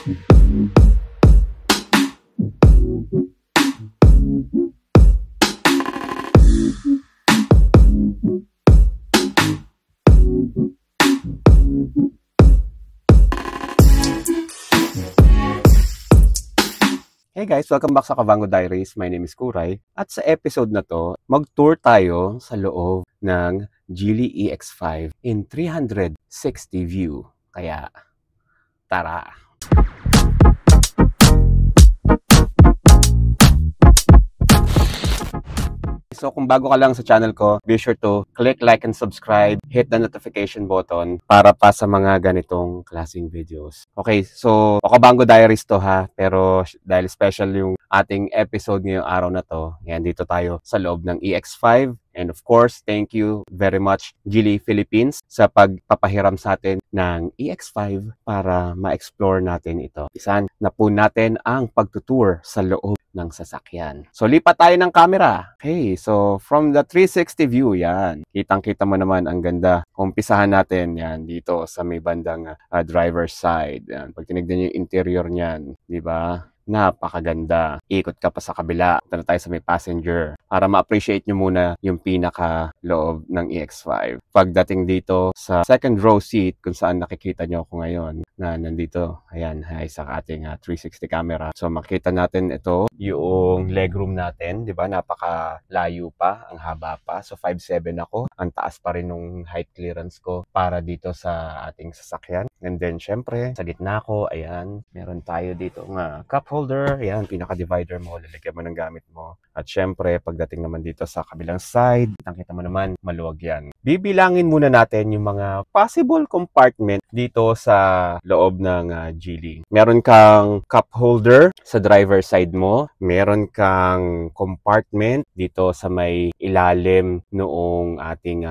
Hey guys, welcome back sa Kavango Diaries. My name is Kuray. At sa episode na to, mag-tour tayo sa loob ng Geely EX5 in 360 view. Kaya, tara! So kung bago ka lang sa channel ko, be sure to click like and subscribe, hit the notification button para pa sa mga ganitong klaseng videos. Okay, so Kavango Diaries to ha, pero dahil special yung ating episode ngayong araw na to, yan dito tayo sa loob ng EX5. And of course, thank you very much Geely Philippines sa pagpapahiram sa atin ng EX5 para ma-explore natin ito. Isan na po natin ang pagtutour sa loob ng sasakyan. So lipat tayo ng camera. Okay, so from the 360 view, yan. Kitang-kita mo naman ang ganda. Umpisahan natin yan dito sa may bandang driver's side. Yan. Pag tinignan yung interior niyan, di ba? Napakaganda. Ikot ka pa sa kabila. Punta na tayo sa may passenger para ma-appreciate nyo muna yung pinaka-loob ng EX5. Pagdating dito sa second row seat, kung saan nakikita nyo ako ngayon na nandito, ayan, ay sa ating 360 camera. So makita natin ito, yung legroom natin, di ba? Napakalayo pa, ang haba pa. So 5'7" ako. Ang taas pa rin nung height clearance ko para dito sa ating sasakyan. And then, syempre, sa gitna ko, ayan, meron tayo dito nga cup holder. Ayan, pinaka-divider mo, lalagyan mo ng gamit mo. At syempre, pagdating naman dito sa kabilang side, nakita mo naman, maluwag yan. Bibilangin muna natin yung mga possible compartment dito sa loob ng Geely. Meron kang cup holder sa driver side mo. Meron kang compartment dito sa may ilalim noong ating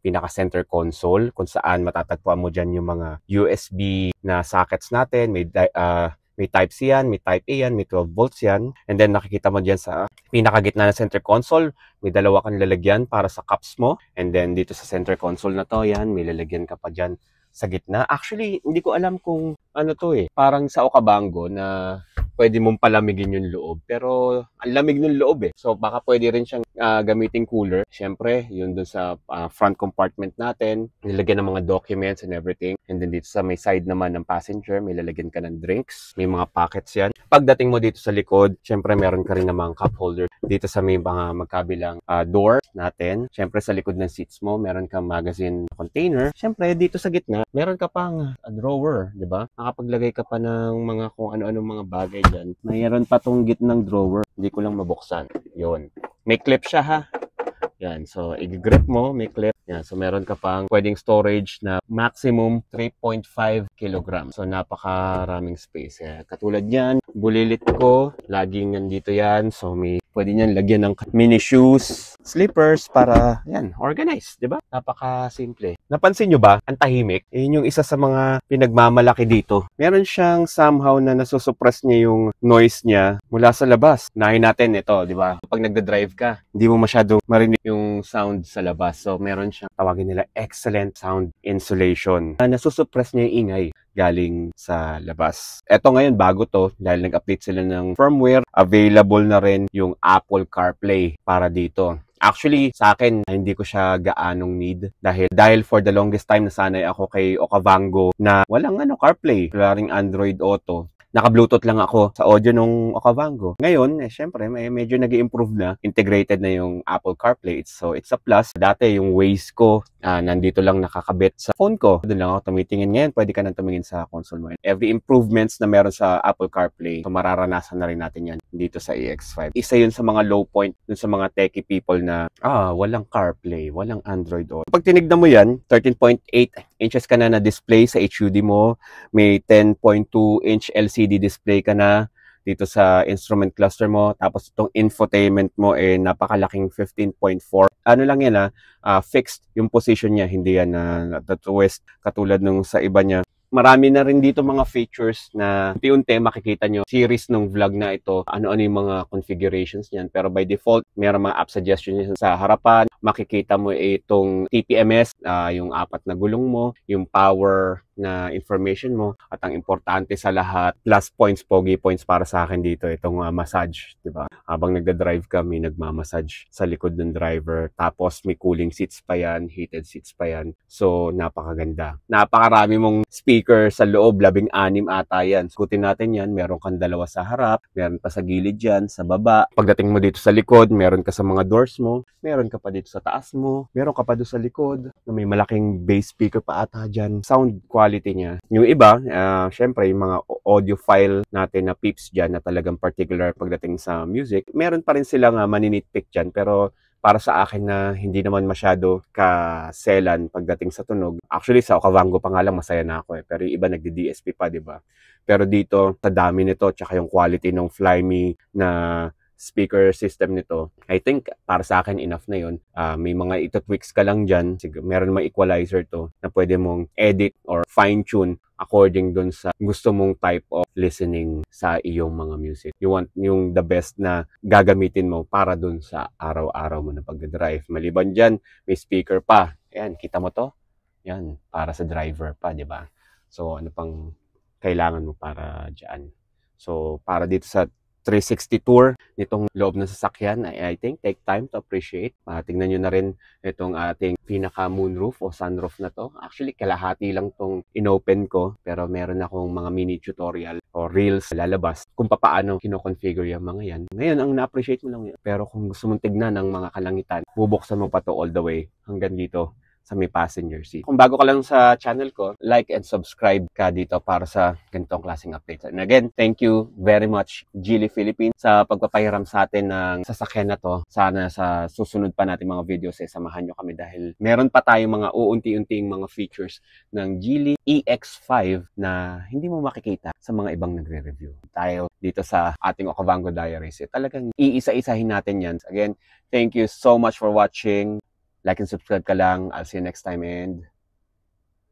pinaka-center console kung saan matatagpuan mo dyan yung mga USB na sockets natin. May Type-C yan, may Type-A yan, may 12 volts yan. And then nakikita mo dyan sa pinakagitna ng center console, may dalawa kang lalagyan para sa cups mo. And then dito sa center console na to, yan, may lalagyan ka pa dyan sa gitna. Actually, hindi ko alam kung ano to parang sa Okavango na pwede mong palamigin yung loob. Pero ang lamig ng loob So baka pwede rin siyang gamitin cooler. Siyempre, yun dun sa front compartment natin. Nilagyan ng mga documents and everything. And then dito sa may side naman ng passenger, may lalagyan ka ng drinks. May mga pockets yan. Pagdating mo dito sa likod, siyempre meron ka rin namang cup holder. Dito sa may mga magkabilang door natin. Siyempre sa likod ng seats mo, meron kang magazine container. Siyempre dito sa gitna, meron ka pang drawer, di ba? Nakapaglagay ka pa ng mga kung ano-ano mga bagay dyan. Mayroon pa tong gitnang drawer. Hindi ko lang mabuksan. Yun. May clip siya ha. Yan. So, i-grip mo. May clip. Yan. So, meron ka pang pwedeng storage na maximum 3.5 kg. So, napakaraming space. Katulad yan, bulilit ko. Laging nandito yan. So, may pwede niyan lagyan ng mini shoes, slippers para yan, organized, 'di ba? Napaka-simple. Napansin nyo ba? Ang tahimik. Yun yung isa sa mga pinagmamalaki dito. Meron siyang somehow na nasusuppress niya yung noise niya mula sa labas. Unahin natin ito, 'di ba? Pag nagda-drive ka, hindi mo masyadong marinig yung sound sa labas. So meron siyang tawagin nila excellent sound insulation. Nasusuppress niya yung ingay galing sa labas. Ito ngayon, bago to, dahil nag-update sila ng firmware, available na rin yung Apple CarPlay para dito. Actually, sa akin, hindi ko siya gaanong need dahil for the longest time nasanay ako kay Okavango na walang CarPlay, wala ring Android Auto. Naka-Bluetooth lang ako sa audio nung Okavango. Ngayon, syempre, medyo nag-i-improve na. Integrated na yung Apple CarPlay. So, it's a plus. Dati, yung Waze ko, nandito lang nakakabit sa phone ko. Doon lang ako tumitingin. Ngayon, pwede ka nang tumingin sa console mo. Every improvements na meron sa Apple CarPlay, so mararanasan na rin natin yan dito sa EX5. Isa yun sa mga low point dun sa mga techie people na, walang CarPlay, walang Android Auto. Pag tinignan mo yan, 13.8 inches ka na display sa HUD mo. May 10.2 inch LCD display ka na dito sa instrument cluster mo. Tapos itong infotainment mo napakalaking 15.4. Ano lang yan fixed yung position niya. Hindi yan the twist katulad nung sa iba niya. Marami na rin dito mga features na unti-unti makikita nyo series ng vlog na ito, ano-ano yung mga configurations niyan. Pero by default, mayroong mga app suggestions sa harapan. Makikita mo itong TPMS, yung 4 na gulong mo, yung power na information mo. At ang importante sa lahat, plus points, pogi points para sa akin dito, itong massage, di ba? Habang nagda-drive kami, nagmamassage sa likod ng driver. Tapos may cooling seats pa yan, heated seats pa yan. So, napakaganda. Napakarami mong speaker sa loob, 16 ata yan. Sukutin natin yan, meron kang 2 sa harap, meron pa sa gilid yan, sa baba. Pagdating mo dito sa likod, meron ka sa mga doors mo, meron ka pa dito sa taas mo, meron ka pa doon sa likod, na may malaking bass speaker pa ata dyan. Sound quality niya. Yung iba, syempre, yung mga audiophile natin na peeps dyan na talagang particular pagdating sa music, meron pa rin silang maninitpick dyan, pero para sa akin na hindi naman masyado kaselan pagdating sa tunog. Actually, sa Okavango pa nga lang masaya na ako pero yung iba nagdi-DSP pa, di ba? Pero dito, sa dami nito, tsaka yung quality ng Flyme na speaker system nito, I think para sa akin enough na yun. May mga ito-tweaks ka lang dyan. Meron mga equalizer to na pwede mong edit or fine-tune according dun sa gusto mong type of listening sa iyong mga music. You want yung the best na gagamitin mo para dun sa araw-araw mo na pag-drive. Maliban dyan, may speaker pa. Ayan, kita mo to? Yan, para sa driver pa, di ba? So, ano pang kailangan mo para dyan? So, para dito sa 360 tour nitong loob ng sasakyan, I think take time to appreciate. Tingnan nyo na rin itong ating pinaka moonroof o sunroof na to. Actually, kalahati lang tong inopen ko, pero meron akong mga mini tutorial o reels lalabas kung paano kino-configure yung mga yan. Ngayon, ang na-appreciate mo lang yun. Pero kung gusto mong tignan ng mga kalangitan, bubuksan mo pa to all the way hanggang dito sa may passenger seat. Kung bago ka lang sa channel ko, like and subscribe ka dito para sa ganitong klaseng updates. And again, thank you very much, Geely Philippines, sa pagpapahiram sa atin ng sasakyan na to. Sana sa susunod pa natin mga videos, samahan nyo kami dahil meron pa tayong mga uunti-unting mga features ng Geely EX5 na hindi mo makikita sa mga ibang nagre-review. Tayo dito sa ating Okavango Diaries, talagang iisa-isahin natin yan. Again, thank you so much for watching. Like and subscribe ka lang. I'll see you next time and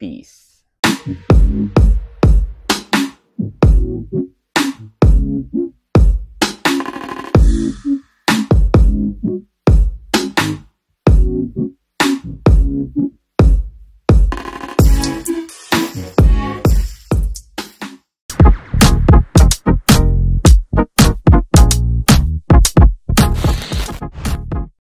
peace.